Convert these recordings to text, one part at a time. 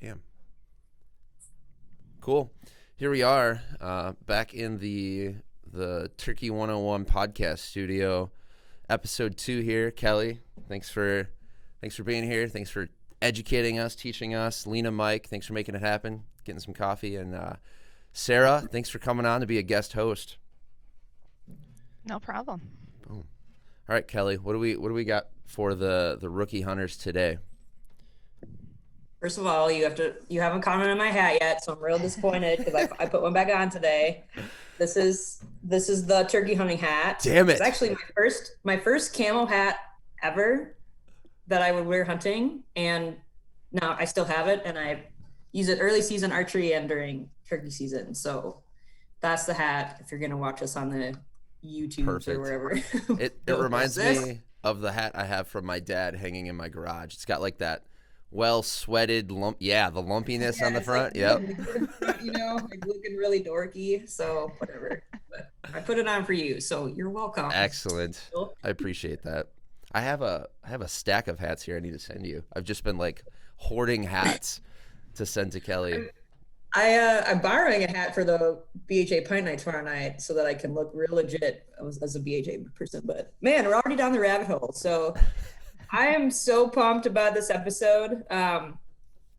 Damn. Cool. Here we are, back in the Turkey 101 podcast studio, episode 2 here. Kelly, thanks for being here. Thanks for educating us, teaching us. Lena, Mike, thanks for making it happen, getting some coffee, and Sarah, thanks for coming on to be a guest host. No problem. Boom. All right, Kelly, what do we got for the rookie hunters today? First of all, you haven't commented on my hat yet, so I'm real disappointed because I put one back on today. This is the turkey hunting hat. Damn it! It's actually my first camo hat ever that I would wear hunting, and now I still have it, and I use it early season archery and during turkey season. So that's the hat if you're gonna watch us on the YouTube or wherever. It reminds me of the hat I have from my dad hanging in my garage. It's got like that well sweated lump, the lumpiness on the front. Like, like looking really dorky. So whatever. But I put it on for you, so you're welcome. Excellent. I appreciate that. I have a stack of hats here I need to send you. I've just been like hoarding hats to send to Kelly. I'm borrowing a hat for the BHA Pint Night tomorrow night so that I can look real legit as a BHA person. But man, we're already down the rabbit hole. So I am so pumped about this episode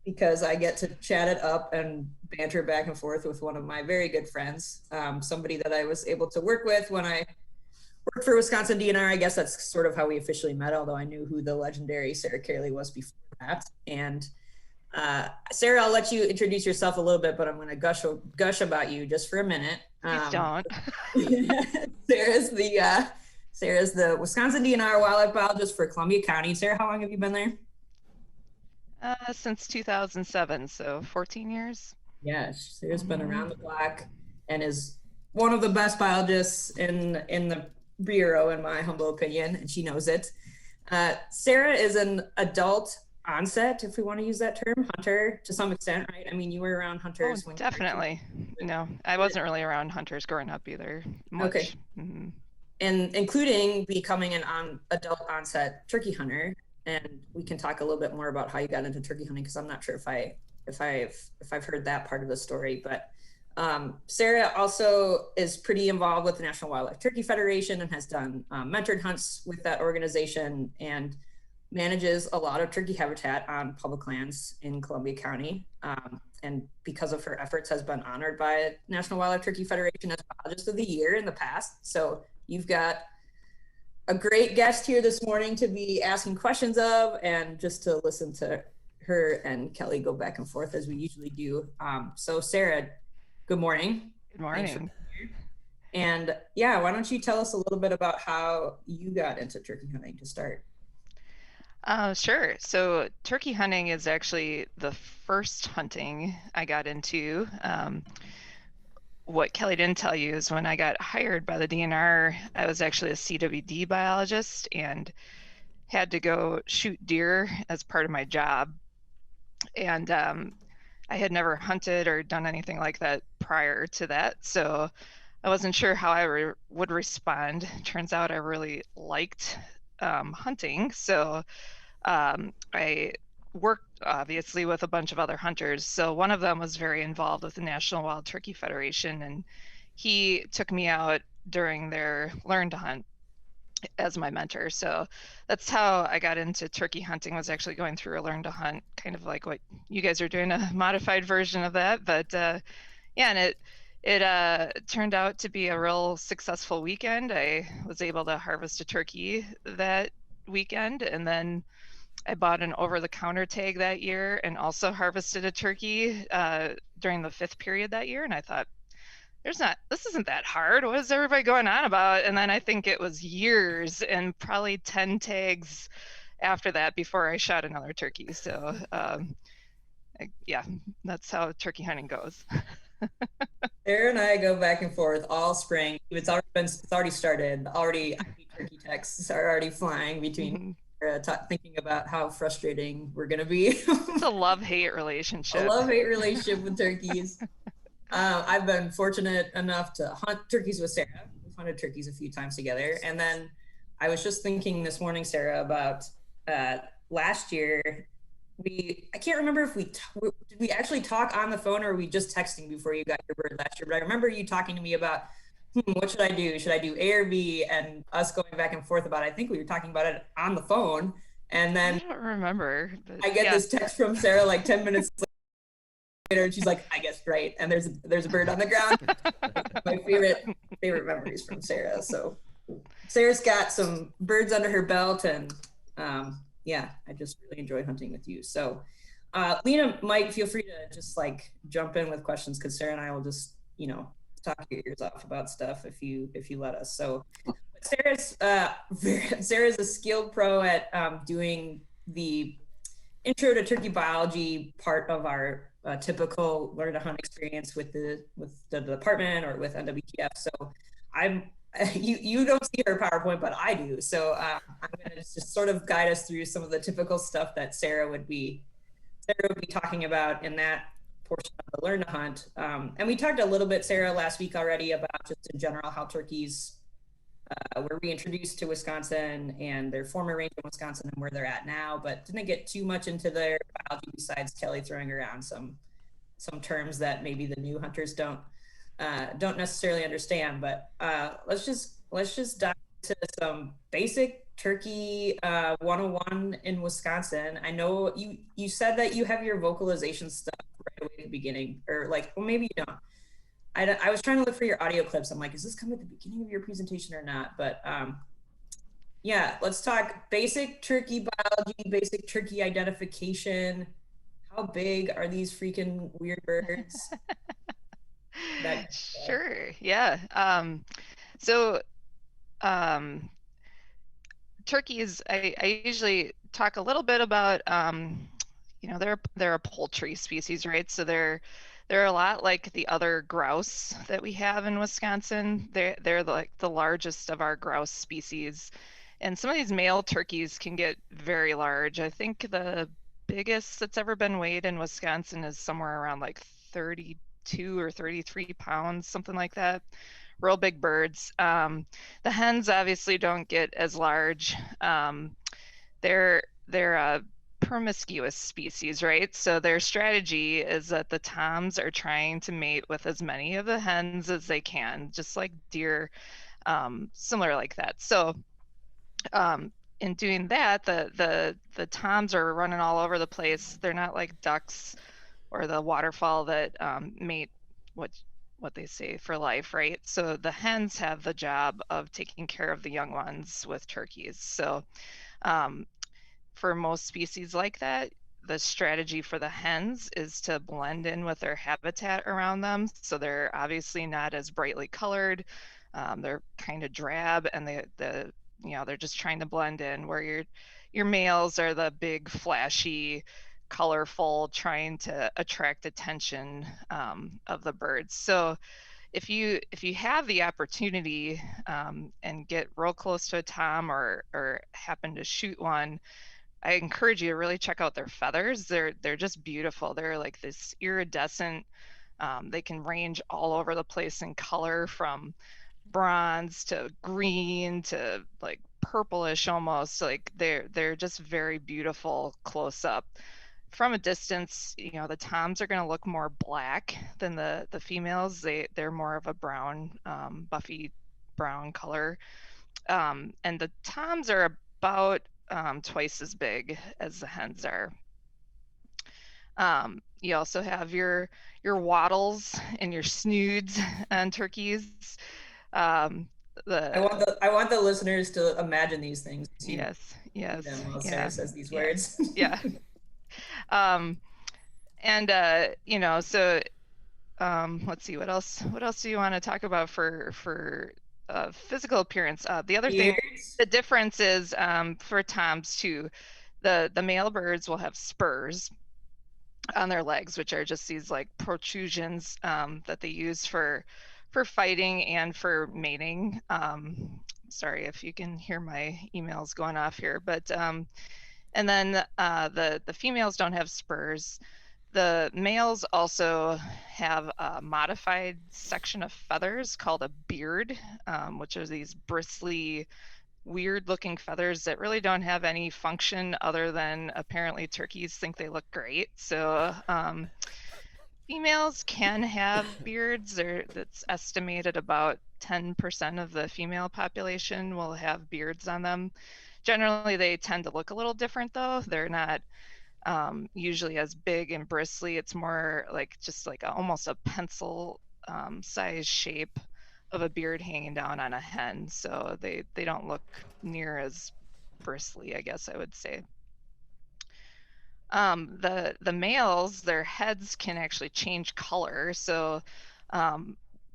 because I get to chat it up and banter back and forth with one of my very good friends, somebody that I was able to work with when I worked for Wisconsin DNR. I guess that's sort of how we officially met, although I knew who the legendary Sara Kehrli was before that. And Sarah, I'll let you introduce yourself a little bit, but I'm going to gush about you just for a minute. Please don't. Sarah's the Wisconsin DNR Wildlife Biologist for Columbia County. Sarah, how long have you been there? Since 2007, so 14 years. Yes, Sarah's been around the block and is one of the best biologists in the Bureau, in my humble opinion, and she knows it. Sarah is an adult onset, if we want to use that term, hunter to some extent, right? I mean, you were around hunters. Oh, definitely. No, I wasn't really around hunters growing up either. Much. Okay. Mm-hmm. And including becoming an adult onset turkey hunter. And we can talk a little bit more about how you got into turkey hunting, because I'm not sure if I've heard that part of the story. But Sarah also is pretty involved with the National Wildlife Turkey Federation and has done mentored hunts with that organization and manages a lot of turkey habitat on public lands in Columbia County. And because of her efforts has been honored by National Wildlife Turkey Federation as Biologist of the Year in the past. So you've got a great guest here this morning to be asking questions of, and just to listen to her and Kelly go back and forth as we usually do. So Sarah, good morning. Good morning. And yeah, why don't you tell us a little bit about how you got into turkey hunting to start? Sure. So turkey hunting is actually the first hunting I got into. What Kelly didn't tell you is when I got hired by the DNR, I was actually a CWD biologist and had to go shoot deer as part of my job. And I had never hunted or done anything like that prior to that. So I wasn't sure how I would respond. Turns out I really liked hunting. So I worked obviously with a bunch of other hunters. So one of them was very involved with the National Wild Turkey Federation, and he took me out during their Learn to Hunt as my mentor. So that's how I got into turkey hunting, was actually going through a Learn to Hunt, kind of like what you guys are doing, a modified version of that. But yeah, and it turned out to be a real successful weekend. I was able to harvest a turkey that weekend, and then I bought an over-the-counter tag that year and also harvested a turkey during the 5th period that year. And I thought, this isn't that hard. What is everybody going on about? And then I think it was years and probably 10 tags after that before I shot another turkey. So yeah, that's how turkey hunting goes. Sarah and I go back and forth all spring. It's already started. Turkey texts are already flying between thinking about how frustrating we're gonna be. It's a love-hate relationship. A love-hate relationship with turkeys. I've been fortunate enough to hunt turkeys with Sarah. We've hunted turkeys a few times together. And then I was just thinking this morning, Sarah, about last year I can't remember if did we actually talk on the phone, or were we just texting before you got your bird last year? But I remember you talking to me about, what should I do? Should I do A or B? And us going back and forth about it. I think we were talking about it on the phone. And then I don't remember. But I get this text from Sarah like 10 minutes later, and she's like, I guessed right. And there's a bird on the ground. My favorite memories from Sarah. So Sarah's got some birds under her belt, and yeah, I just really enjoy hunting with you. So Lena, Mike, feel free to just like jump in with questions, because Sarah and I will just, talk your ears off about stuff if you let us. So Sarah's a skilled pro at doing the intro to turkey biology part of our typical learn to hunt experience with the department or with NWTF. So you don't see her PowerPoint, but I do. So I'm going to just sort of guide us through some of the typical stuff that Sarah would be talking about in that portion of the learn to hunt. And we talked a little bit, Sarah, last week already about just in general how turkeys were reintroduced to Wisconsin and their former range in Wisconsin and where they're at now, but didn't get too much into their biology besides Kelly throwing around some terms that maybe the new hunters don't necessarily understand. But let's just dive into some basic turkey 101 in Wisconsin. I know you said that you have your vocalization stuff right away at the beginning, or like, well, maybe you don't. I was trying to look for your audio clips. I'm like, is this come at the beginning of your presentation or not? But yeah, let's talk basic turkey biology, basic turkey identification. How big are these freaking weird birds? Sure. Yeah. Turkeys, I usually talk a little bit about, they're a poultry species, right? So they're a lot like the other grouse that we have in Wisconsin. They're like the largest of our grouse species. And some of these male turkeys can get very large. I think the biggest that's ever been weighed in Wisconsin is somewhere around like 32 or 33 pounds, something like that. Real big birds. The hens obviously don't get as large. They're a promiscuous species, right? So their strategy is that the toms are trying to mate with as many of the hens as they can, just like deer, similar like that. So in doing that, the toms are running all over the place. They're not like ducks or the waterfowl that mate what they say for life, right? So the hens have the job of taking care of the young ones with turkeys. So for most species like that, the strategy for the hens is to blend in with their habitat around them. So they're obviously not as brightly colored. They're kind of drab, and they're just trying to blend in, where your males are the big, flashy, colorful, trying to attract attention of the birds. So if you have the opportunity and get real close to a tom or happen to shoot one, I encourage you to really check out their feathers. They're just beautiful. They're like this iridescent. They can range all over the place in color, from bronze to green to like purplish almost. Like they're just very beautiful close up. From a distance, the toms are going to look more black than the females. They're more of a brown, buffy brown color. And the toms are about twice as big as the hens are. You also have your wattles and your snoods on turkeys. I want the listeners to imagine these things. Yes. Sarah says these words. Yeah. So let's see, what else do you want to talk about for physical appearance? The other thing, the difference is for toms too, the male birds will have spurs on their legs, which are just these like protrusions that they use for fighting and for mating. Sorry if you can hear my emails going off here, but and then the females don't have spurs. The males also have a modified section of feathers called a beard, which are these bristly weird looking feathers that really don't have any function other than apparently turkeys think they look great. So females can have beards. That's estimated about 10% of the female population will have beards on them. Generally, they tend to look a little different though. They're not usually as big and bristly. It's more like just like almost a pencil size shape of a beard hanging down on a hen. So they don't look near as bristly, I guess I would say. The males, their heads can actually change color. So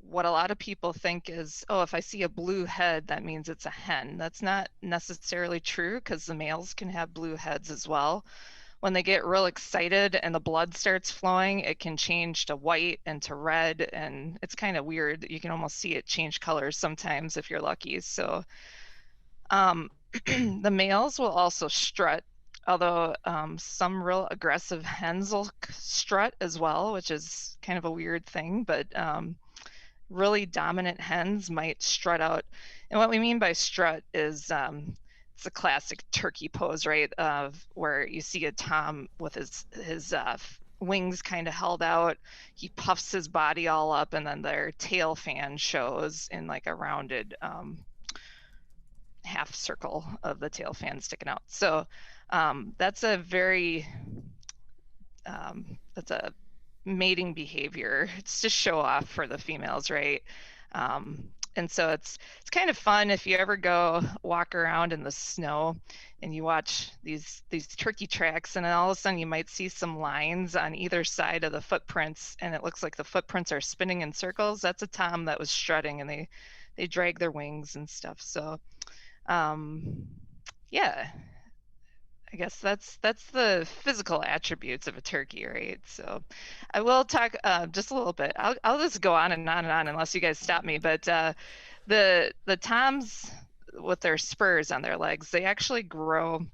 what a lot of people think is, oh, if I see a blue head, that means it's a hen. That's not necessarily true, because the males can have blue heads as well. When they get real excited and the blood starts flowing, it can change to white and to red, and it's kind of weird. You can almost see it change colors sometimes if you're lucky. So the males will also strut, although some real aggressive hens will strut as well, which is kind of a weird thing, but really dominant hens might strut out. And what we mean by strut is it's a classic turkey pose, right? Where you see a tom with his wings kind of held out. He puffs his body all up, and then their tail fan shows in like a rounded half circle of the tail fan sticking out. So that's a very that's a mating behavior. It's to show off for the females, right? And so it's kind of fun if you ever go walk around in the snow and you watch these turkey tracks, and then all of a sudden you might see some lines on either side of the footprints, and it looks like the footprints are spinning in circles. That's a tom that was strutting, and they drag their wings and stuff. So yeah, I guess that's the physical attributes of a turkey, right? So I will talk just a little bit. I'll just go on and on and on unless you guys stop me. But the toms with their spurs on their legs, they actually grow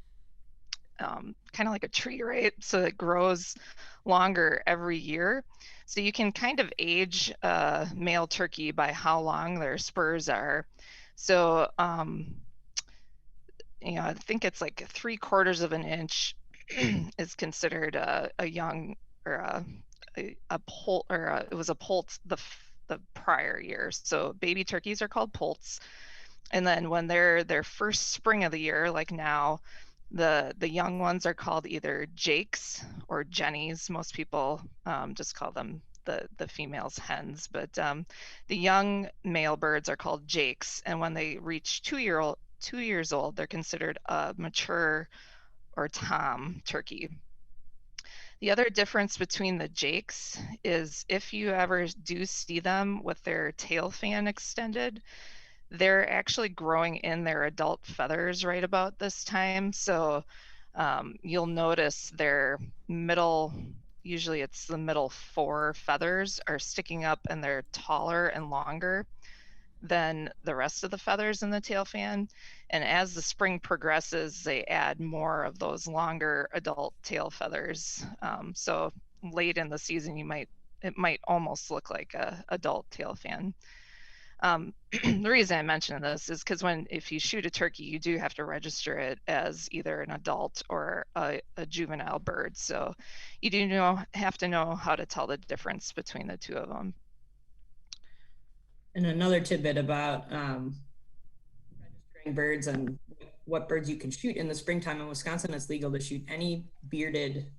kind of like a tree, right? So it grows longer every year. So you can kind of age a male turkey by how long their spurs are. So I think it's like 3/4 of an inch is considered a young, or a poult, or it was a poult the prior year. So baby turkeys are called poults, and then when they're their first spring of the year, like now, the young ones are called either jakes or jennies. Most people just call them the females hens, but the young male birds are called jakes, and when they reach 2 years old, they're considered a mature or tom turkey. The other difference between the jakes is if you ever do see them with their tail fan extended, they're actually growing in their adult feathers right about this time. So you'll notice their middle, usually it's the middle 4 feathers are sticking up, and they're taller and longer than the rest of the feathers in the tail fan. And as the spring progresses, they add more of those longer adult tail feathers. So late in the season, it might almost look like a adult tail fan. The reason I mention this is because if you shoot a turkey, you do have to register it as either an adult or a juvenile bird. So you do have to know how to tell the difference between the two of them. And another tidbit about registering birds and what birds you can shoot in the springtime in Wisconsin, it's legal to shoot any bearded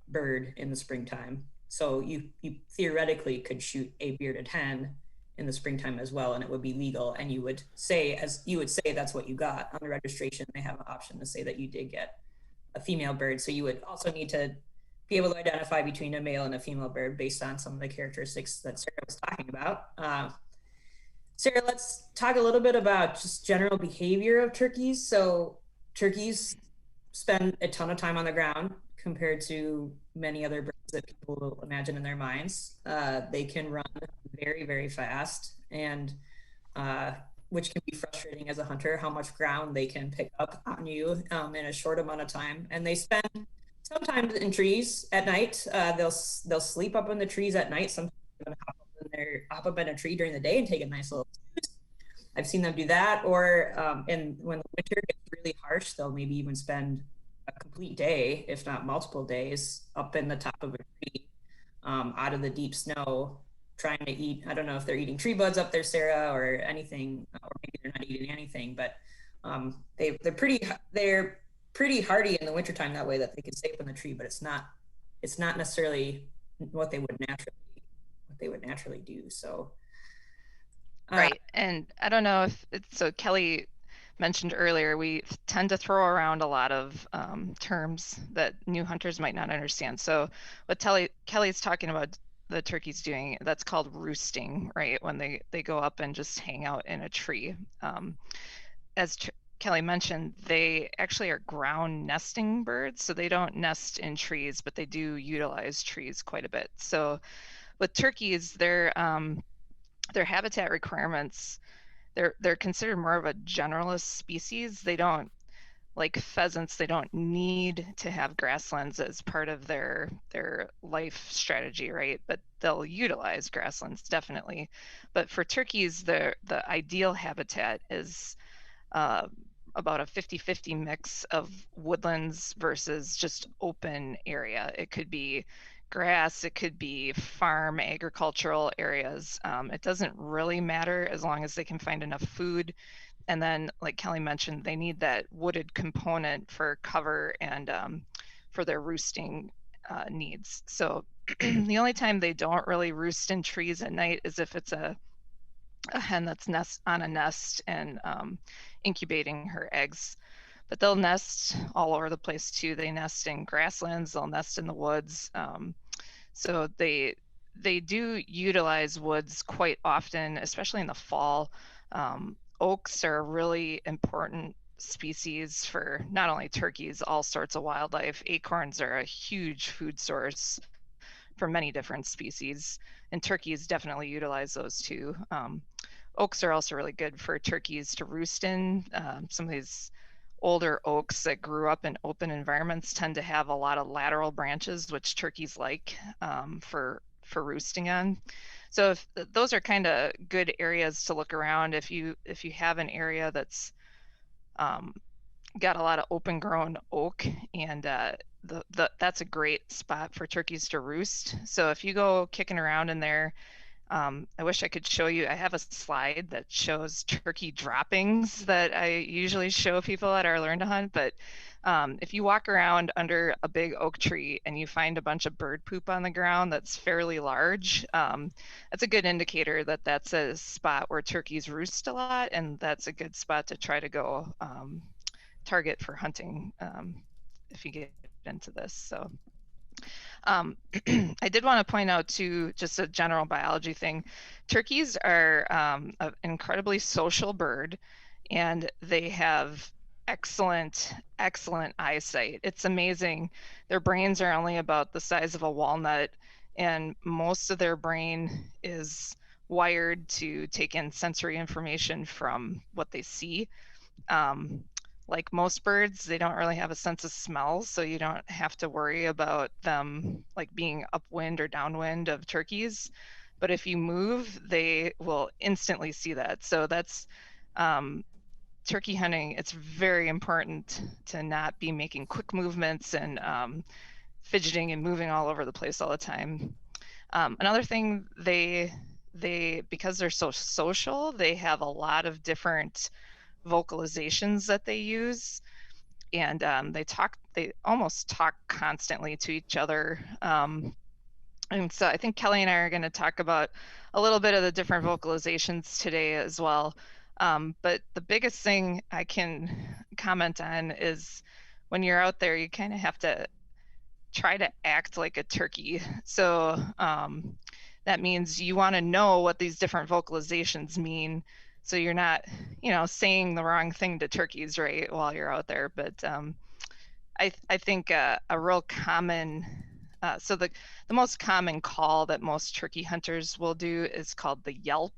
bird in the springtime. So you theoretically could shoot a bearded hen in the springtime as well, and it would be legal. And you would say that's what you got on the registration. They have an option to say that you did get a female bird. So you would also need to be able to identify between a male and a female bird based on some of the characteristics that Sarah was talking about. Sarah, let's talk a little bit about just general behavior of turkeys. So turkeys spend a ton of time on the ground compared to many other birds that people will imagine in their minds. They can run very, very fast, and which can be frustrating as a hunter, how much ground they can pick up on you in a short amount of time. And they spend sometimes in trees at night. They'll sleep up in the trees at night. Sometimes hop up in a tree during the day and take a nice little snooze. I've seen them do that, or and when the winter gets really harsh, they'll maybe even spend a complete day, if not multiple days, up in the top of a tree, out of the deep snow, trying to eat. I don't know if they're eating tree buds up there, Sarah, or anything, or maybe they're not eating anything, but they're pretty hardy in the wintertime that way, that they can stay up in the tree, but it's not necessarily what they would naturally do. So right. And I don't know if it's, so Kelly mentioned earlier, we tend to throw around a lot of terms that new hunters might not understand. So what Kelly's talking about the turkeys doing, that's called roosting, right? When they go up and just hang out in a tree. As Kelly mentioned, they actually are ground nesting birds, so they don't nest in trees, but they do utilize trees quite a bit. So with turkeys, their habitat requirements, they're considered more of a generalist species. They don't, like pheasants, they don't need to have grasslands as part of their life strategy, right? But they'll utilize grasslands definitely. But for turkeys, the ideal habitat is about a 50-50 mix of woodlands versus just open area. It could be grass, it could be farm, agricultural areas. It doesn't really matter as long as they can find enough food. And then, like Kelly mentioned, they need that wooded component for cover and for their roosting needs. So the only time they don't really roost in trees at night is if it's a hen that's on a nest and incubating her eggs. But they'll nest all over the place too. They nest in grasslands, they'll nest in the woods. So they do utilize woods quite often, especially in the fall. Oaks are a really important species for not only turkeys, all sorts of wildlife. Acorns are a huge food source for many different species, and turkeys definitely utilize those too. Oaks are also really good for turkeys to roost in. Some of these older oaks that grew up in open environments tend to have a lot of lateral branches, which turkeys like for roosting on. So if those are kind of good areas to look around. If you have an area that's got a lot of open grown oak, and that's a great spot for turkeys to roost. So if you go kicking around in there, I wish I could show you. I have a slide that shows turkey droppings that I usually show people at our Learn to Hunt. But if you walk around under a big oak tree and you find a bunch of bird poop on the ground that's fairly large, that's a good indicator that that's a spot where turkeys roost a lot, and that's a good spot to try to go target for hunting if you get into this. So. I did want to point out too, just a general biology thing. Turkeys are an incredibly social bird, and they have excellent eyesight. It's amazing. Their brains are only about the size of a walnut, and most of their brain is wired to take in sensory information from what they see. Like most birds, they don't really have a sense of smell, so you don't have to worry about them like being upwind or downwind of turkeys. But if you move, they will instantly see that. So that's turkey hunting. It's very important to not be making quick movements and fidgeting and moving all over the place all the time. Another thing, they because they're so social, they have a lot of different vocalizations that they use, and they almost talk constantly to each other, and so I think Kelly and I are going to talk about a little bit of the different vocalizations today as well, but the biggest thing I can comment on is when you're out there, you kind of have to try to act like a turkey. So that means you want to know what these different vocalizations mean, so you're not, saying the wrong thing to turkeys, right, while you're out there. But I think a real common, so the most common call that most turkey hunters will do is called the yelp.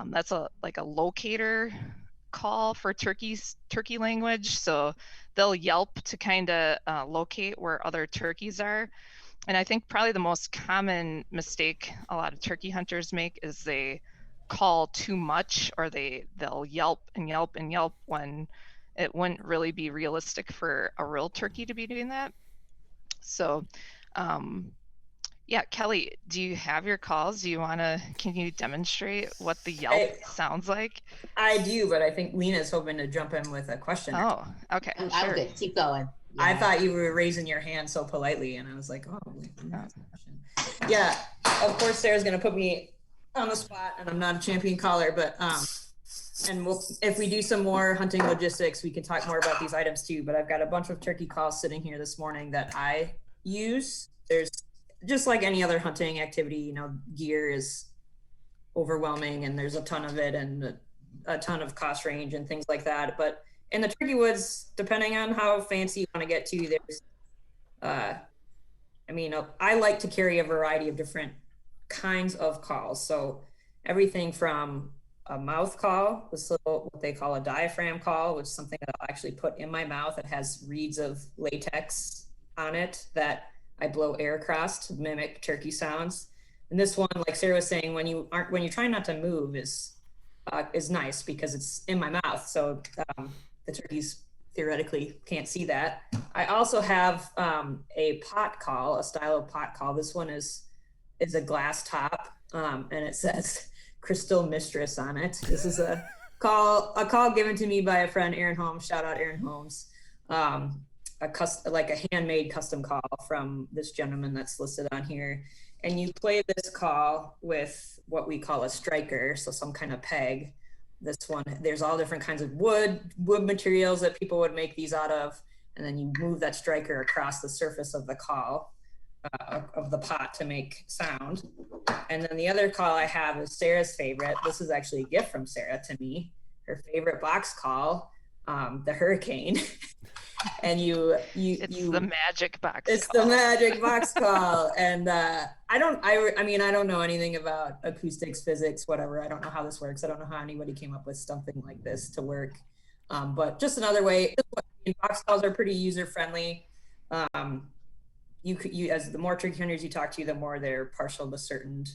That's like a locator call for turkey language. So they'll yelp to kind of locate where other turkeys are. And I think probably the most common mistake a lot of turkey hunters make is they call too much, or they'll yelp and yelp and yelp when it wouldn't really be realistic for a real turkey to be doing that. So yeah, Kelly, do you have your calls? Can you demonstrate what the yelp sounds like? I do, but I think Lena's hoping to jump in with a question. Oh, okay. I'm good. Keep going. Yeah. I thought you were raising your hand so politely, and I was like, oh, yeah. Of course, Sarah's going to put me on the spot, and I'm not a champion caller, but and if we do some more hunting logistics, we can talk more about these items too. But I've got a bunch of turkey calls sitting here this morning that I use. There's just like any other hunting activity, you know, gear is overwhelming, and there's a ton of it, and a ton of cost range and things like that. But in the turkey woods, depending on how fancy you want to get to, there's, I mean, I like to carry a variety of different kinds of calls. So everything from a mouth call, this little, what they call a diaphragm call, which is something that I'll actually put in my mouth. It has reeds of latex on it that I blow air across to mimic turkey sounds. And this one, like Sarah was saying, when you're trying not to move is nice because it's in my mouth. So the turkeys theoretically can't see that. I also have a pot call, a style of pot call. This one is a glass top, and it says Crystal Mistress on it. This is a call given to me by a friend, Aaron Holmes. Shout out Aaron Holmes. Like a handmade custom call from this gentleman that's listed on here. And you play this call with what we call a striker, so some kind of peg. This one, there's all different kinds of wood materials that people would make these out of, and then you move that striker across the surface of the call, of the pot to make sound. And then the other call I have is Sarah's favorite. This is actually a gift from Sarah to me. Her favorite box call, the Hurricane. And it's the magic box. It's the magic box call, and I don't know anything about acoustics, physics, whatever. I don't know how this works. I don't know how anybody came up with something like this to work. But just another way. Box calls are pretty user friendly. You as the more turkey hunters you talk to, the more they're partial to certain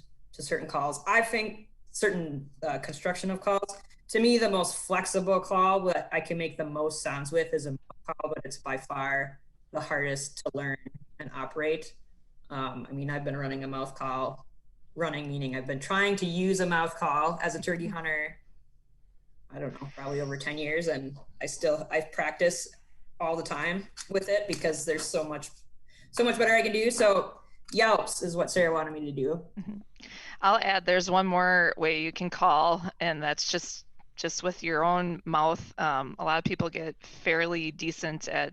calls. I think certain construction of calls. To me, the most flexible call that I can make the most sounds with is a mouth call, but it's by far the hardest to learn and operate. I mean, I've been running a mouth call, meaning I've been trying to use a mouth call as a turkey hunter, I don't know, probably over 10 years. And I practice all the time with it because there's so much better I can do. So Yelps is what Sarah wanted me to do. Mm-hmm. I'll add, there's one more way you can call, and that's just with your own mouth. A lot of people get fairly decent at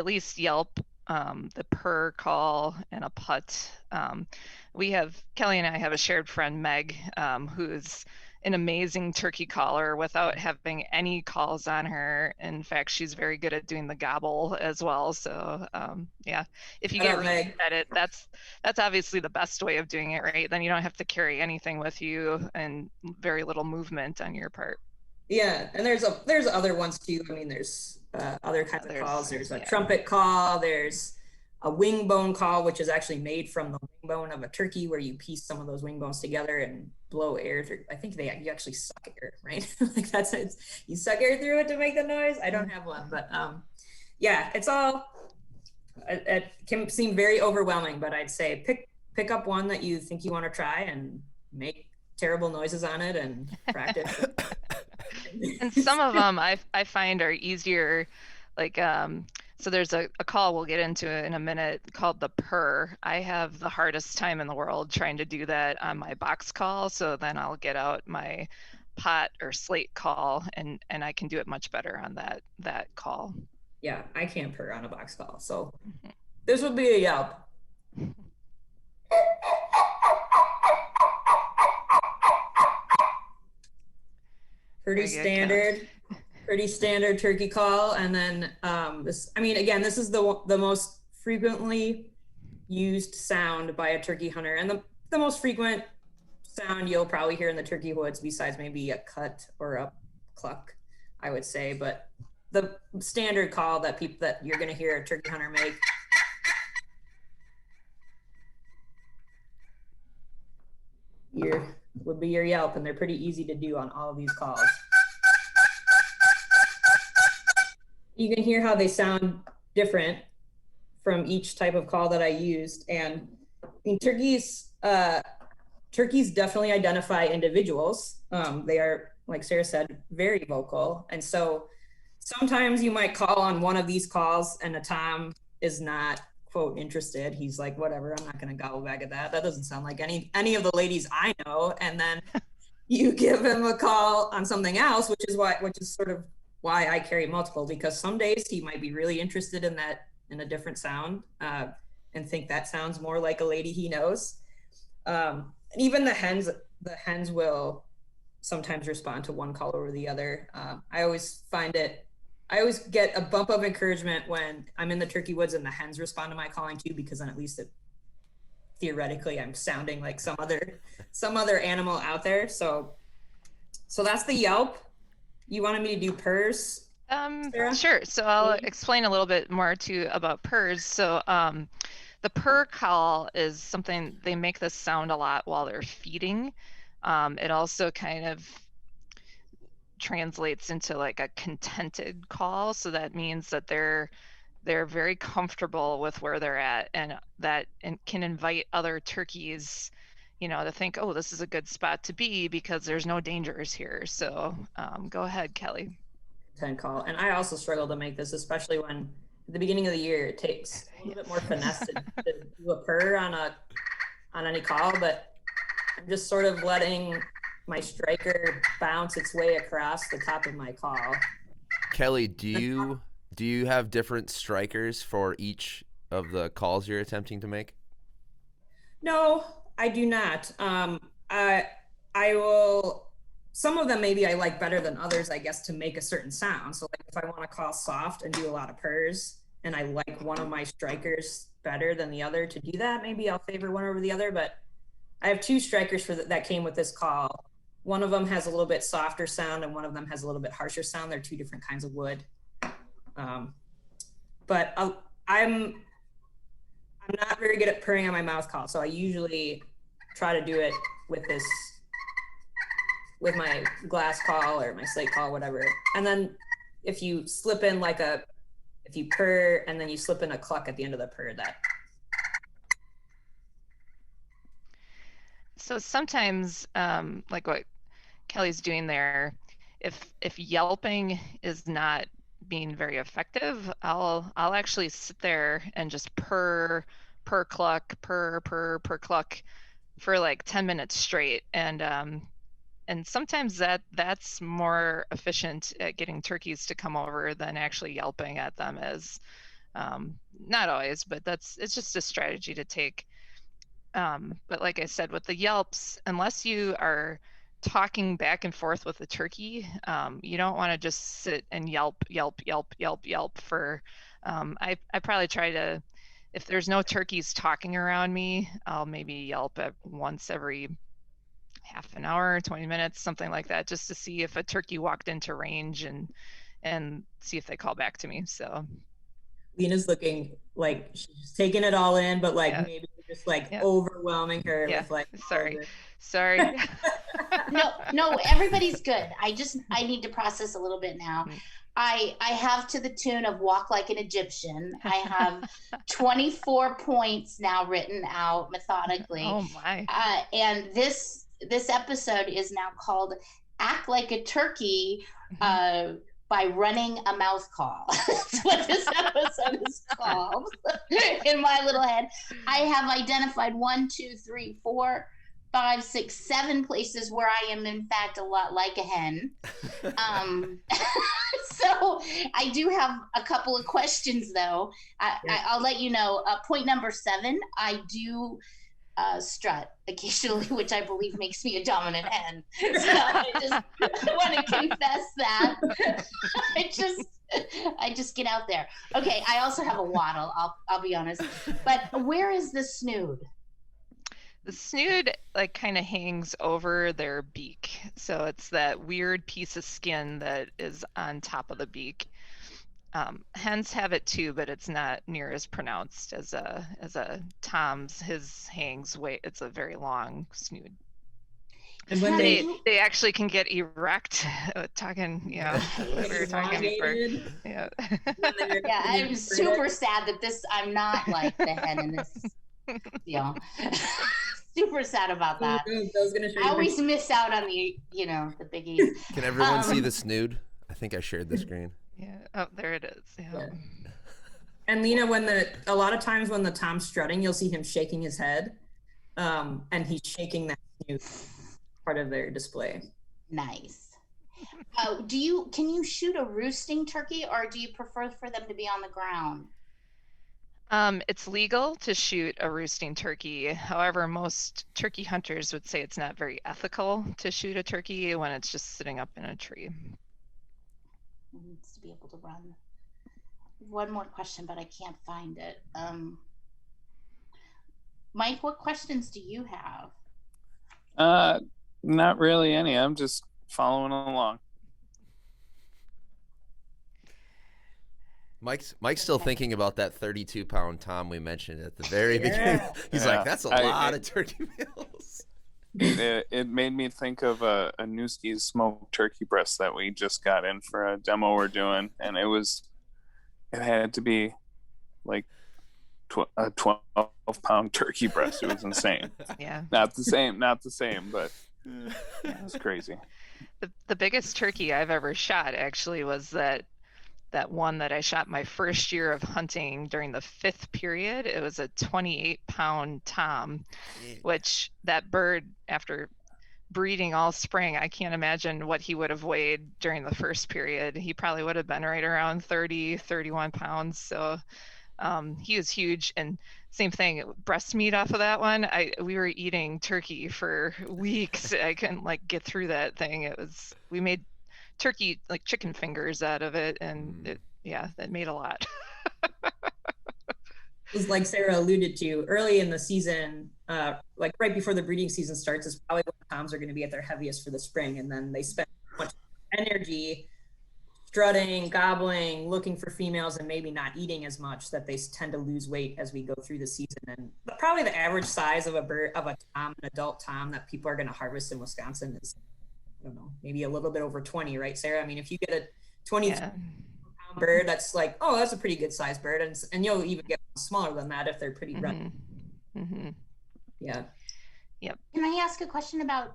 least Yelp, the purr call, and a putt. Kelly and I have a shared friend, Meg, who's an amazing turkey caller without having any calls on her. In fact, she's very good at doing the gobble as well. So yeah, if you get really good at it, that's obviously the best way of doing it, right? Then you don't have to carry anything with you and very little movement on your part. Yeah, and there's other ones too. I mean, there's other kinds of calls. There's a trumpet call. There's a wing bone call, which is actually made from the wing bone of a turkey, where you piece some of those wing bones together and blow air through. I think you actually suck air, right? Like that's it. You suck air through it to make the noise. I don't have one, but yeah, it's all. It can seem very overwhelming, but I'd say pick up one that you think you want to try and make terrible noises on it and practice. And some of them I find are easier, like so there's a call we'll get into in a minute called the purr. I have the hardest time in the world trying to do that on my box call, so then I'll get out my pot or slate call and I can do it much better on that call. Yeah, I can't purr on a box call, so this would be a Yelp. Pretty standard turkey call. And then this is the most frequently used sound by a turkey hunter, and the most frequent sound you'll probably hear in the turkey woods, besides maybe a cut or a cluck, I would say. But the standard call that you're going to hear a turkey hunter make. would be your yelp, and they're pretty easy to do on all of these calls. You can hear how they sound different from each type of call that I used. And I mean, turkeys definitely identify individuals. They are, like Sarah said, very vocal. And so sometimes you might call on one of these calls and a tom is not, quote, interested. He's like, whatever, I'm not going to gobble back at that. That doesn't sound like any of the ladies I know. And then you give him a call on something else, which is sort of why I carry multiple, because some days he might be really interested in a different sound and think that sounds more like a lady he knows. And even the hens will sometimes respond to one call over the other. I always get a bump of encouragement when I'm in the turkey woods and the hens respond to my calling too, because then at least theoretically I'm sounding like some other animal out there. So that's the yelp. You wanted me to do purrs? Sure. So I'll explain a little bit more about purrs. So the purr call is something, they make this sound a lot while they're feeding. It also kind of translates into like a contented call. So that means that they're very comfortable with where they're at, and can invite other turkeys, to think, oh, this is a good spot to be because there's no dangers here. So go ahead, Kelly. Call. And I also struggle to make this, especially when at the beginning of the year it takes a little bit more finesse to do a purr on any call, but I'm just sort of letting my striker bounce its way across the top of my call. Kelly, do you have different strikers for each of the calls you're attempting to make? No, I do not. I will. Some of them maybe I like better than others, I guess, to make a certain sound. So like if I want to call soft and do a lot of purrs, and I like one of my strikers better than the other to do that, maybe I'll favor one over the other. But I have two strikers that came with this call. One of them has a little bit softer sound and one of them has a little bit harsher sound. They're two different kinds of wood. But I'm not very good at purring on my mouth call. So I usually try to do it with my glass call or my slate call, whatever. And then if you slip in if you purr and then you slip in a cluck at the end of the purr, that. So sometimes, like what Kelly's doing there, if yelping is not being very effective, I'll actually sit there and just purr cluck, purr cluck for like 10 minutes straight. And sometimes that's more efficient at getting turkeys to come over than actually yelping at them. Not always, but it's just a strategy to take. But like I said, with the yelps, unless you are talking back and forth with the turkey, you don't want to just sit and yelp for, I probably try to, if there's no turkeys talking around me, I'll maybe yelp at once every half an hour, 20 minutes, something like that, just to see if a turkey walked into range and see if they call back to me. So Lena's looking like she's taking it all in, but like maybe just like overwhelming her with like, sorry. No, everybody's good. I need to process a little bit now. I have to the tune of Walk Like an Egyptian. I have 24 points now written out methodically. Oh my. And this episode is now called Act Like a Turkey by Running a Mouth Call. That's what this episode is called in my little head. I have identified 1, 2, 3, 4, 5, 6, 7 places where I am in fact a lot like a hen. So I do have a couple of questions though. I'll let you know. Point number 7, I do strut occasionally, which I believe makes me a dominant hen. So I just want to confess that. I just get out there. Okay, I also have a waddle, I'll be honest. But where is the snood? The snood like kind of hangs over their beak. So it's that weird piece of skin that is on top of the beak. Hens have it too, but it's not near as pronounced as a tom's. His hangs way. It's a very long snood. And when they actually can get erect. Talking, we were talking before. Yeah. Yeah, I'm super sad that I'm not like the hen in this deal. Super sad about that. I always miss out on the biggies. Can everyone see the Snood? I think I shared the screen. Yeah. Oh, there it is. Yeah. And Lena, a lot of times when the Tom's strutting, you'll see him shaking his head, and he's shaking that Snood part of their display. Nice. Can you shoot a roosting turkey, or do you prefer for them to be on the ground? It's legal to shoot a roosting turkey. However, most turkey hunters would say it's not very ethical to shoot a turkey when it's just sitting up in a tree. It needs to be able to run. One more question, but I can't find it. Mike, what questions do you have? Not really any. I'm just following along. Mike's still thinking about that 32-pound Tom we mentioned at the very beginning. He's like, that's a lot of turkey meals. It made me think of a Newski's smoked turkey breast that we just got in for a demo we're doing, and it had to be like a 12-pound turkey breast. It was insane. Yeah. Not the same, but it was crazy. The biggest turkey I've ever shot actually was that one that I shot my first year of hunting during the 5th period. It was a 28-pound Tom, which that bird, after breeding all spring, I can't imagine what he would have weighed during the 1st period. He probably would have been right around 31 pounds. So he was huge. And same thing, breast meat off of that one. We were eating turkey for weeks. I couldn't get through that thing. We made turkey, like chicken fingers out of it, and that made a lot. It was like Sarah alluded to early in the season, like right before the breeding season starts, is probably when Toms are going to be at their heaviest for the spring, and then they spend so much energy strutting, gobbling, looking for females, and maybe not eating as much that they tend to lose weight as we go through the season. And probably the average size of a Tom, an adult Tom that people are going to harvest in Wisconsin is, I don't know, maybe a little bit over 20, right, Sarah? I mean, if you get a 20-pound bird, that's like, oh, that's a pretty good sized bird, and you'll even get smaller than that if they're pretty runny. Mm-hmm. Yeah. Yep. Can I ask a question about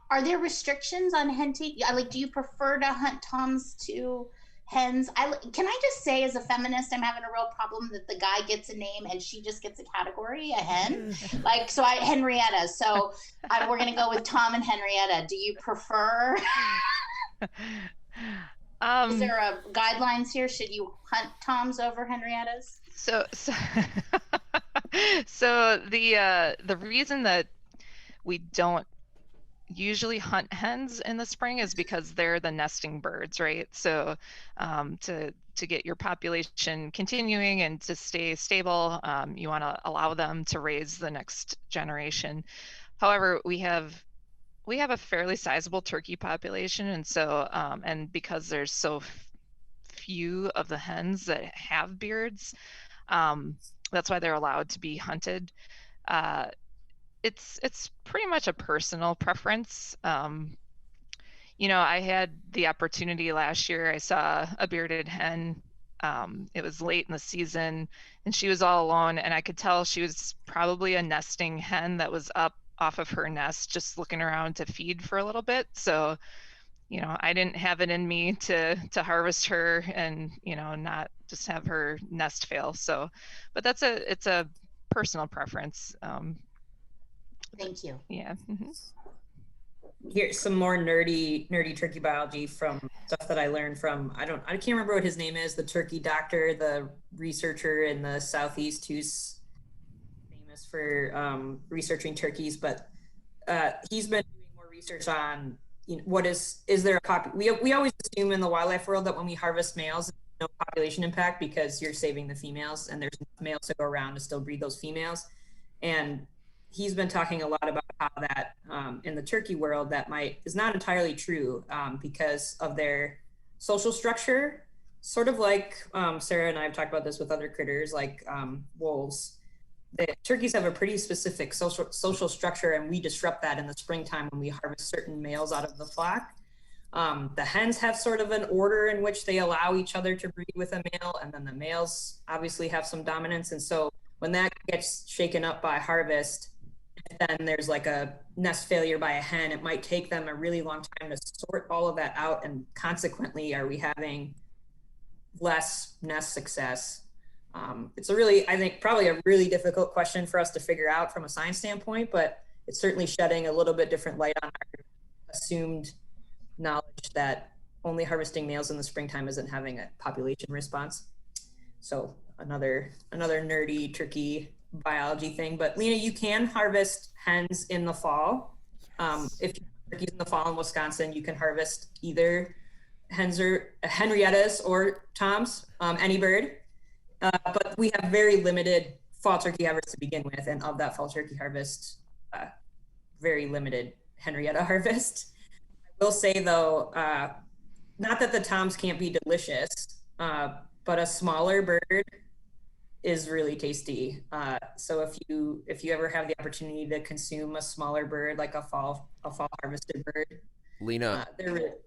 are there restrictions on hunting? Like, do you prefer to hunt Toms to hens? Can I just say, as a feminist, I'm having a real problem that the guy gets a name and she just gets a category, a hen. Henrietta. So we're gonna go with Tom and Henrietta. Do you prefer? Is there guidelines here? Should you hunt Toms over Henriettas? So the reason that we don't usually hunt hens in the spring is because they're the nesting birds, right? So to get your population continuing and to stay stable, you want to allow them to raise the next generation. However, we have a fairly sizable turkey population, and so and because there's so few of the hens that have beards, that's why they're allowed to be hunted. It's pretty much a personal preference. I had the opportunity last year. I saw a bearded hen. It was late in the season, and she was all alone, and I could tell she was probably a nesting hen that was up off of her nest, just looking around to feed for a little bit. So, I didn't have it in me to harvest her and, not just have her nest fail. So, but it's a personal preference. Thank you. Yeah. Mm-hmm. Here's some more nerdy turkey biology from stuff that I learned from, I can't remember what his name is, the turkey doctor, the researcher in the Southeast who's famous for researching turkeys, but he's been doing more research on what is there a we always assume in the wildlife world that when we harvest males, there's no population impact because you're saving the females and there's enough males to go around to still breed those females. And he's been talking a lot about how that in the turkey world that is not entirely true because of their social structure, sort of like Sarah and I have talked about this with other critters like wolves. the turkeys have a pretty specific social structure, and we disrupt that in the springtime when we harvest certain males out of the flock. The hens have sort of an order in which they allow each other to breed with a male, and then the males obviously have some dominance. And so when that gets shaken up by harvest, then there's like a nest failure by a hen, it might take them a really long time to sort all of that out, and consequently are we having less nest success. It's a really, I think, probably a really difficult question for us to figure out from a science standpoint, but it's certainly shedding a little bit different light on our assumed knowledge that only harvesting males in the springtime isn't having a population response. So another nerdy, tricky biology thing. But Lena, you can harvest hens in the fall. If you have turkeys in the fall in Wisconsin, you can harvest either hens or Henriettas or toms, any bird. But we have very limited fall turkey harvest to begin with, and of that fall turkey harvest, very limited Henrietta harvest. I will say though, not that the toms can't be delicious, but a smaller bird is really tasty. So if you ever have the opportunity to consume a smaller bird, like a fall harvested bird, Lena,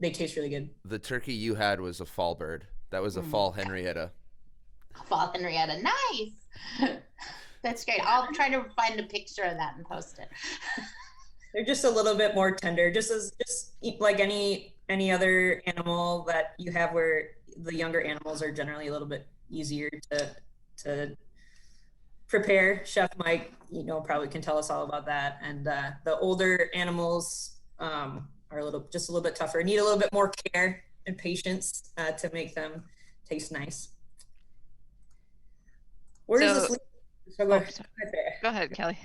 they taste really good. the turkey you had was a fall bird. That was a fall Henrietta. Fall Henrietta, nice. That's great. I'll try to find a picture of that and post it. They're just a little bit more tender, just like any other animal that you have, where the younger animals are generally a little bit easier to prepare. Chef Mike, probably can tell us all about that. And the older animals are a little bit tougher, need a little bit more care and patience to make them taste nice. Where does this lead? So go ahead, Kelly.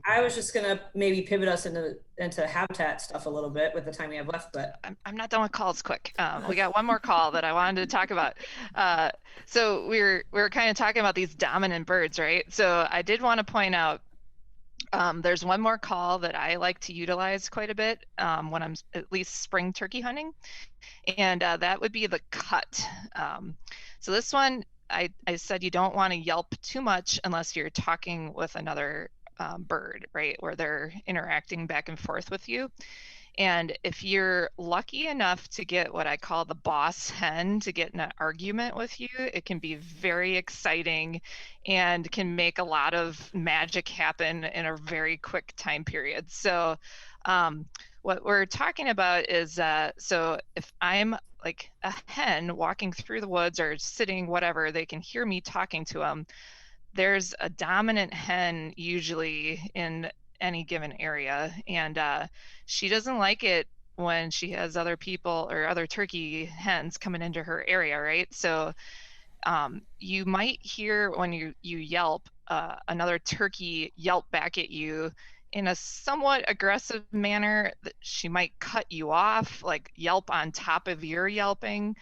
I was just gonna maybe pivot us into habitat stuff a little bit with the time we have left, but I'm not done with calls quick. We got one more call that I wanted to talk about. So we were kind of talking about these dominant birds, right? So I did want to point out there's one more call that I like to utilize quite a bit when I'm at least spring turkey hunting, and that would be the cut. So this one, I said you don't want to yelp too much unless you're talking with another bird, right, where they're interacting back and forth with you. And if you're lucky enough to get what I call the boss hen to get in an argument with you, it can be very exciting and can make a lot of magic happen in a very quick time period. So what we're talking about is, so if I'm like a hen walking through the woods or sitting, whatever, they can hear me talking to them. There's a dominant hen usually in any given area, and she doesn't like it when she has other people or other turkey hens coming into her area, right? So you might hear when you yelp, another turkey yelp back at you in a somewhat aggressive manner. That she might cut you off, like yelp on top of your yelping.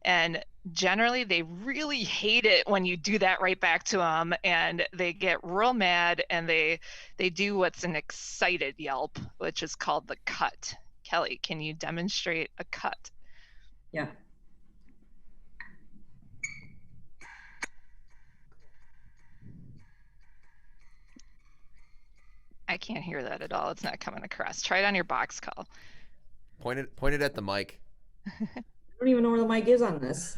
And generally they really hate it when you do that right back to them, and they get real mad, and they do what's an excited yelp, which is called the cut. Kelly, can you demonstrate a cut? Yeah. I can't hear that at all. It's not coming across. Try it on your box call. Point it at the mic. I don't even know where the mic is on this.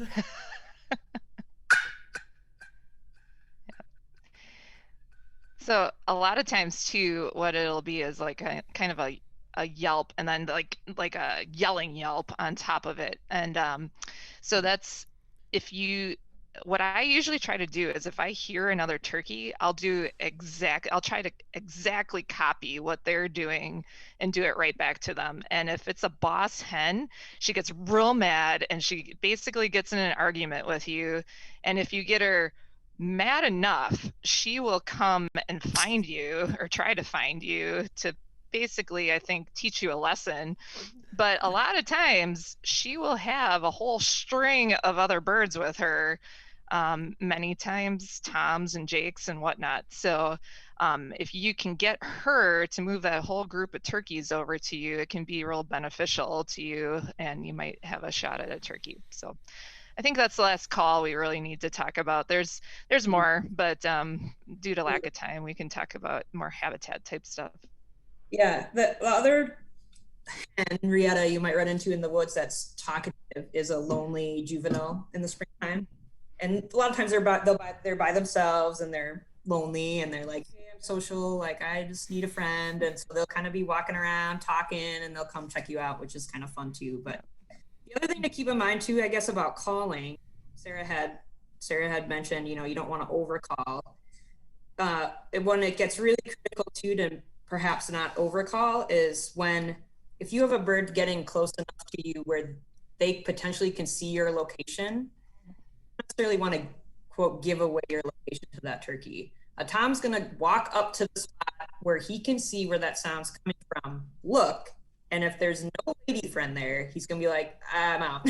So a lot of times too, what it'll be is like a kind of a yelp, and then like a yelling yelp on top of it. And so that's, what I usually try to do is if I hear another turkey, I'll try to exactly copy what they're doing and do it right back to them. And if it's a boss hen, she gets real mad and she basically gets in an argument with you. And if you get her mad enough, she will come and find you, or try to find you, to basically, I think, teach you a lesson. But a lot of times she will have a whole string of other birds with her, many times toms and jakes and whatnot. So if you can get her to move that whole group of turkeys over to you, it can be real beneficial to you, and you might have a shot at a turkey. So I think that's the last call we really need to talk about. There's more, but due to lack of time, we can talk about more habitat type stuff. Yeah, the other Henrietta you might run into in the woods that's talkative is a lonely juvenile in the springtime. And a lot of times they're by themselves and they're lonely and they're like, hey, I'm social, like I just need a friend. And so they'll kind of be walking around talking and they'll come check you out, which is kind of fun too. But the other thing to keep in mind too, I guess, about calling, Sarah had mentioned, you don't want to overcall. When it gets really critical too to perhaps not overcall is if you have a bird getting close enough to you where they potentially can see your location, you don't necessarily want to, quote, give away your location to that turkey. A Tom's going to walk up to the spot where he can see where that sound's coming from, look, and if there's no lady friend there, he's going to be like, I'm out.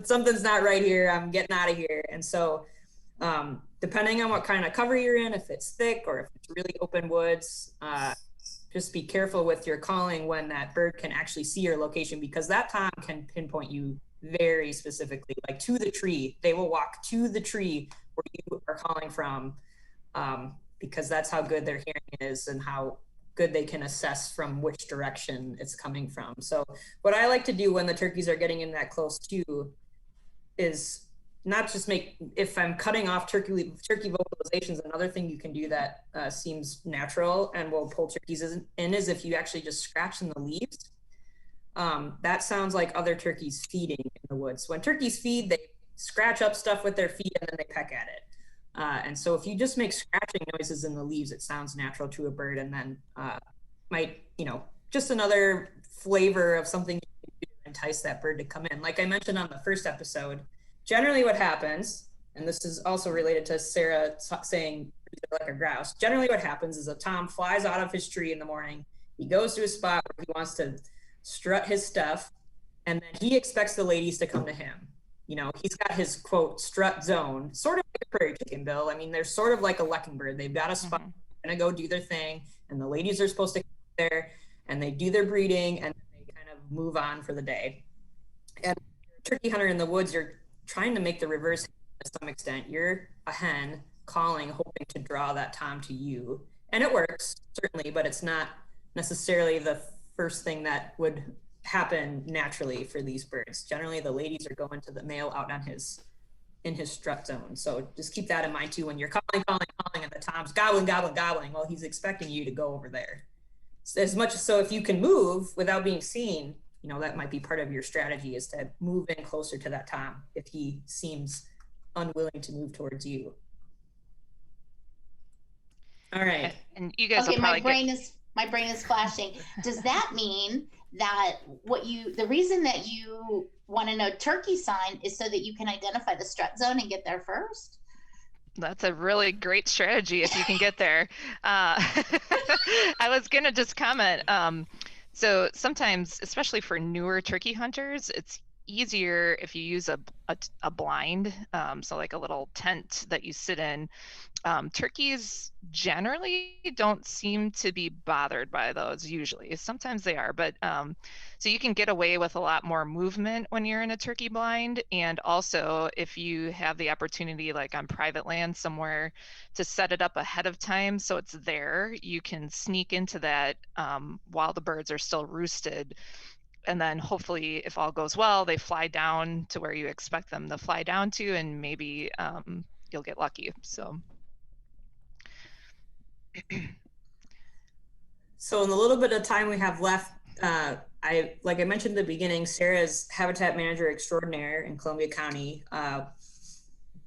Something's not right here. I'm getting out of here. And so depending on what kind of cover you're in, if it's thick or if it's really open woods, just be careful with your calling when that bird can actually see your location, because that Tom can pinpoint you very specifically, like to the tree. They will walk to the tree where you are calling from, because that's how good their hearing is and how good they can assess from which direction it's coming from. So what I like to do when the turkeys are getting in that close too is not just if I'm cutting off turkey vocalizations, another thing you can do that seems natural and will pull turkeys in is if you actually just scratch in the leaves. That sounds like other turkeys feeding in the woods. When turkeys feed, they scratch up stuff with their feet and then they peck at it. And so if you just make scratching noises in the leaves, it sounds natural to a bird, and then might, just another flavor of something you can do to entice that bird to come in. Like I mentioned on the first episode, generally what happens, and this is also related to Sarah saying like a grouse, generally what happens is a Tom flies out of his tree in the morning, he goes to a spot where he wants to strut his stuff, and then he expects the ladies to come to him. He's got his, quote, strut zone, sort of like a prairie chicken, Bill. I mean, they're sort of like a lecking bird. They've got a spot, they're gonna go do their thing, and the ladies are supposed to come there, and they do their breeding, and they kind of move on for the day. And turkey hunter in the woods, you're trying to make the reverse to some extent. You're a hen calling, hoping to draw that Tom to you. And it works, certainly, but it's not necessarily the first thing that would happen naturally for these birds. Generally, the ladies are going to the male out in his strut zone. So just keep that in mind too when you're calling, and the Tom's gobbling. Well, he's expecting you to go over there. As much so if you can move without being seen, that might be part of your strategy, is to move in closer to that Tom if he seems unwilling to move towards you. All right. And you guys will probably probably my brain is flashing. Does that mean that the reason that you want to know turkey sign is so that you can identify the strut zone and get there first? That's a really great strategy if you can get there. I was going to just comment. So sometimes, especially for newer turkey hunters, it's easier if you use a blind, so like a little tent that you sit in. Turkeys generally don't seem to be bothered by those usually. Sometimes they are, but so you can get away with a lot more movement when you're in a turkey blind. And also if you have the opportunity, like on private land somewhere, to set it up ahead of time so it's there, you can sneak into that while the birds are still roosted. And then hopefully, if all goes well, they fly down to where you expect them to fly down to, and maybe you'll get lucky. So in the little bit of time we have left, like I mentioned at the beginning, Sarah's habitat manager extraordinaire in Columbia County,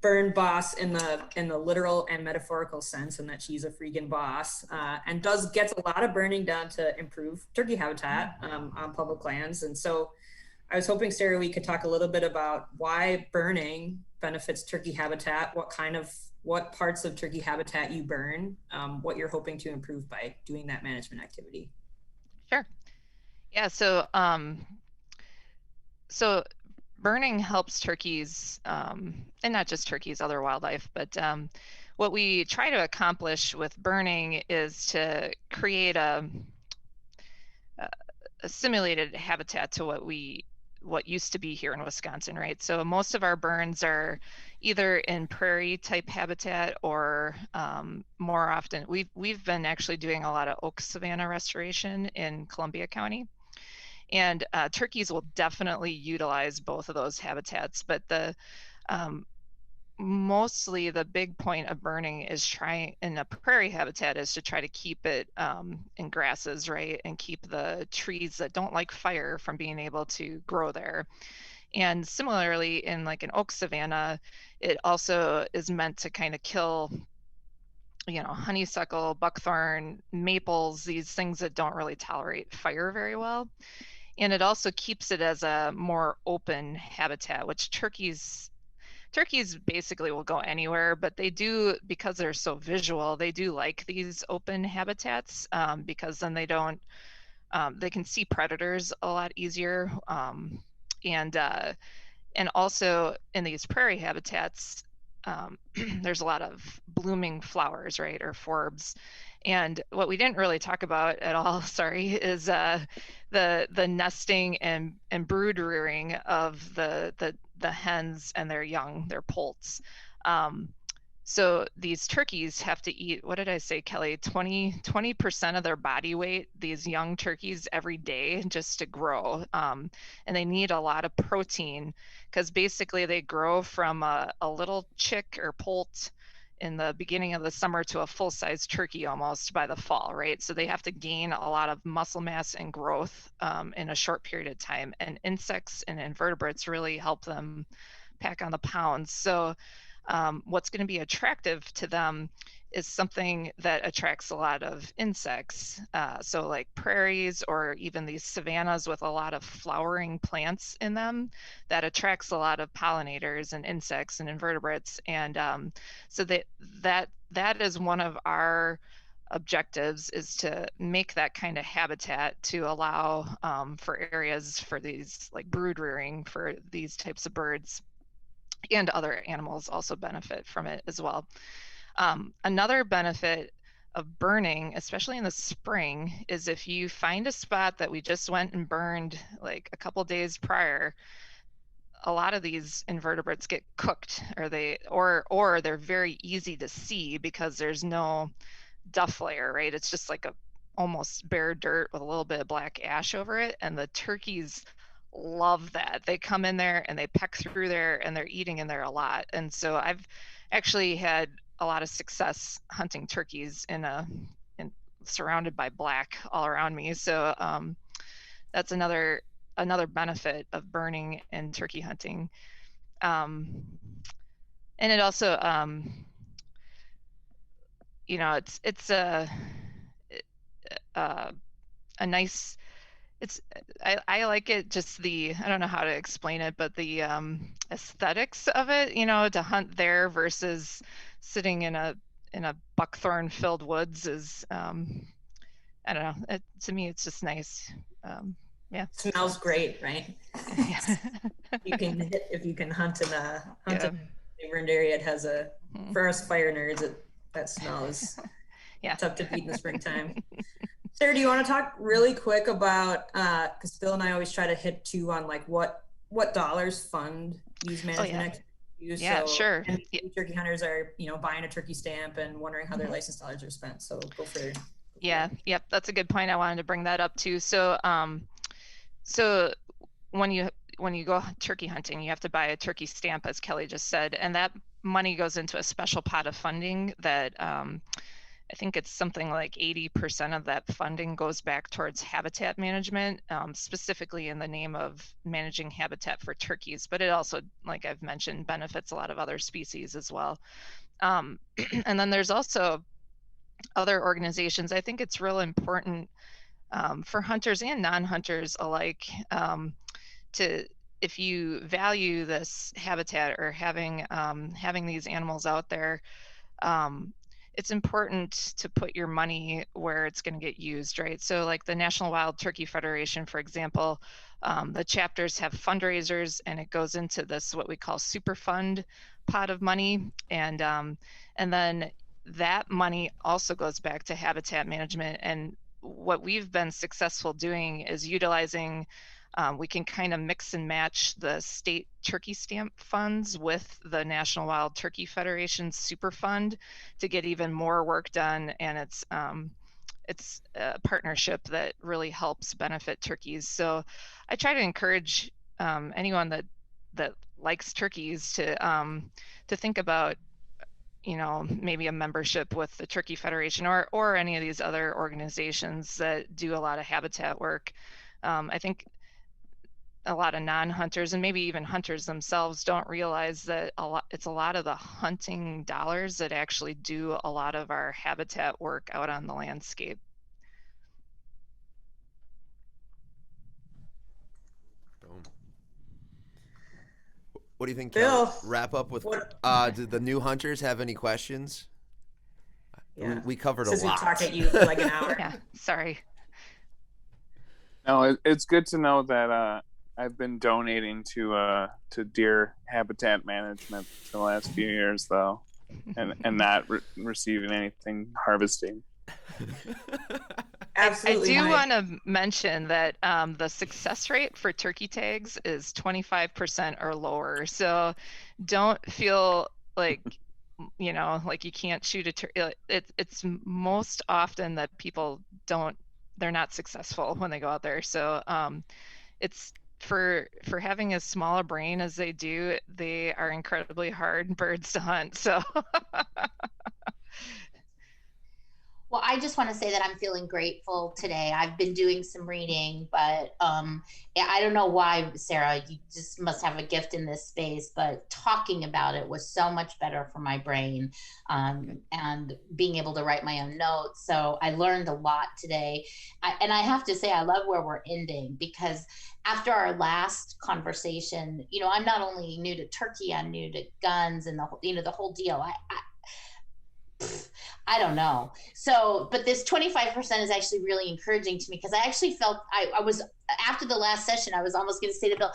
burn boss in the literal and metaphorical sense, and that she's a freaking boss, and gets a lot of burning done to improve turkey habitat on public lands. And so I was hoping, Sarah, we could talk a little bit about why burning benefits turkey habitat, what parts of turkey habitat you burn, what you're hoping to improve by doing that management activity. Sure. Yeah. So burning helps turkeys, and not just turkeys, other wildlife, but what we try to accomplish with burning is to create a simulated habitat to what we what used to be here in Wisconsin, right? So most of our burns are either in prairie type habitat or more often we've been actually doing a lot of oak savanna restoration in Columbia County. And turkeys will definitely utilize both of those habitats, but the mostly the big point of burning is trying in a prairie habitat is to try to keep it in grasses, right? And keep the trees that don't like fire from being able to grow there. And similarly in like an oak savanna, it also is meant to kind of kill, you know, honeysuckle, buckthorn, maples, these things that don't really tolerate fire very well. And it also keeps it as a more open habitat, which turkeys basically will go anywhere, but they do, because they're so visual, they do like these open habitats because then they don't, they can see predators a lot easier. And also in these prairie habitats, there's a lot of blooming flowers, right, or forbs. And what we didn't really talk about at all, sorry, is the nesting and brood rearing of the hens and their young, their poults. So these turkeys have to eat, what did I say, Kelly, 20% of their body weight, these young turkeys every day just to grow. And they need a lot of protein because basically they grow from a little chick or poult in the beginning of the summer to a full-size turkey almost by the fall, right? So they have to gain a lot of muscle mass and growth in a short period of time. And insects and invertebrates really help them pack on the pounds. So what's going to be attractive to them is something that attracts a lot of insects. So like prairies or even these savannas with a lot of flowering plants in them that attracts a lot of pollinators and insects and invertebrates. And so that is one of our objectives, is to make that kind of habitat to allow for areas for these like brood rearing for these types of birds, and other animals also benefit from it as well. Another benefit of burning, especially in the spring, is if you find a spot that we just went and burned like a couple days prior, a lot of these invertebrates get cooked, or they're very easy to see because there's no duff layer, right? It's just like a almost bare dirt with a little bit of black ash over it, and the turkeys love that. They come in there and they peck through there and they're eating in there a lot. And so I've actually had a lot of success hunting turkeys in surrounded by black all around me. So that's another benefit of burning and turkey hunting. And it also you know, it's a nice, I like it, just I don't know how to explain it, but the aesthetics of it, you know, to hunt there versus sitting in a buckthorn filled woods is, I don't know, to me it's just nice. Yeah. Smells great, right? Yeah. If you can hunt in a burned area, it has for us fire nerds, that smell is tough to beat in the springtime. Sarah, do you want to talk really quick about, because Bill and I always try to hit too on like what dollars fund these management activities. Yeah, so, sure. And turkey hunters are, you know, buying a turkey stamp and wondering how their license dollars are spent. So go for it. Yeah, yep, that's a good point. I wanted to bring that up too. So so when you go turkey hunting, you have to buy a turkey stamp, as Kelly just said, and that money goes into a special pot of funding that I think it's something like 80% of that funding goes back towards habitat management, specifically in the name of managing habitat for turkeys, but it also, like I've mentioned, benefits a lot of other species as well. And then there's also other organizations. I think it's real important for hunters and non-hunters alike if you value this habitat or having these animals out there, it's important to put your money where it's going to get used, right? So like the National Wild Turkey Federation, for example, the chapters have fundraisers, and it goes into this, what we call super fund pot of money. And then that money also goes back to habitat management. And what we've been successful doing is utilizing We can kind of mix and match the state turkey stamp funds with the National Wild Turkey Federation Super Fund to get even more work done, and it's a partnership that really helps benefit turkeys. So I try to encourage anyone that likes turkeys to think about, maybe a membership with the Turkey Federation or any of these other organizations that do a lot of habitat work. I think a lot of non-hunters and maybe even hunters themselves don't realize that it's a lot of the hunting dollars that actually do a lot of our habitat work out on the landscape. What do you think, Bill? Kelly? Wrap up with, did the new hunters have any questions? Yeah. We covered Since a lot. we talked at you for like an hour. Yeah, sorry. No, it's good to know that I've been donating to deer habitat management for the last few years, though, and not receiving anything harvesting. Absolutely. I do want to mention that the success rate for turkey tags is 25% or lower. So don't feel like, like you can't shoot a turkey. It's most often that people they're not successful when they go out there. So it's for having as small a brain as they do, they are incredibly hard birds to hunt. So Well, I just want to say that I'm feeling grateful today. I've been doing some reading, but I don't know why, Sarah, you just must have a gift in this space, but talking about it was so much better for my brain, and being able to write my own notes. So I learned a lot today. And I have to say, I love where we're ending, because after our last conversation, I'm not only new to turkey, I'm new to guns and the whole deal. I don't know. So, but this 25% is actually really encouraging to me, because I actually felt I was, after the last session, I was almost going to say to Bill,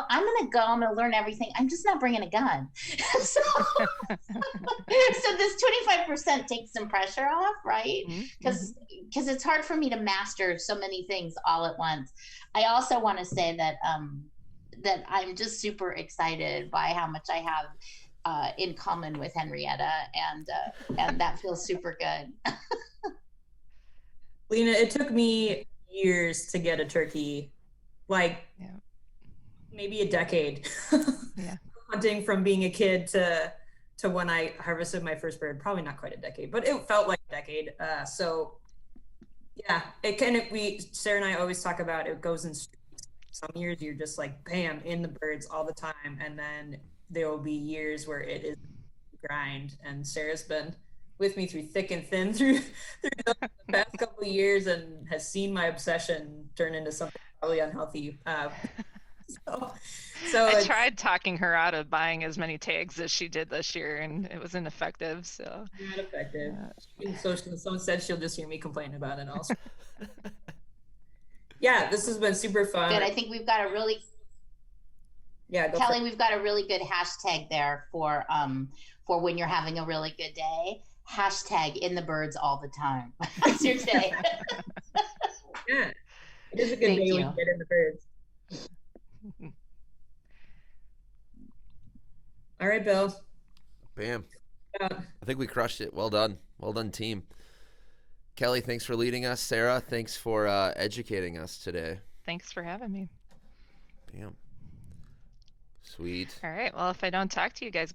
I'm going to learn everything. I'm just not bringing a gun. so this 25% takes some pressure off, right? Because it's hard for me to master so many things all at once. I also want to say that, that I'm just super excited by how much I have in common with Henrietta, and that feels super good. Lena, it took me years to get a turkey, maybe a decade. Hunting from being a kid to when I harvested my first bird, probably not quite a decade, but it felt like a decade. So yeah, it kind of, Sarah and I always talk about it goes in streaks. Some years you're just like, bam, in the birds all the time, and then there will be years where it is grind. And Sarah's been with me through thick and thin through the past couple of years, and has seen my obsession turn into something probably unhealthy. So I tried talking her out of buying as many tags as she did this year, and it was ineffective. So not effective. So someone said she'll just hear me complain about it also. Yeah, this has been super fun. Good. I think we've got a really Kelly, we've got a really good hashtag there for when you're having a really good day. Hashtag in the birds all the time. That's your day. Yeah, it is a good day when you get in the birds. All right, Bill. Bam. I think we crushed it. Well done. Well done, team. Kelly, thanks for leading us. Sarah, thanks for educating us today. Thanks for having me. Bam. Sweet. All right. Well, if I don't talk to you guys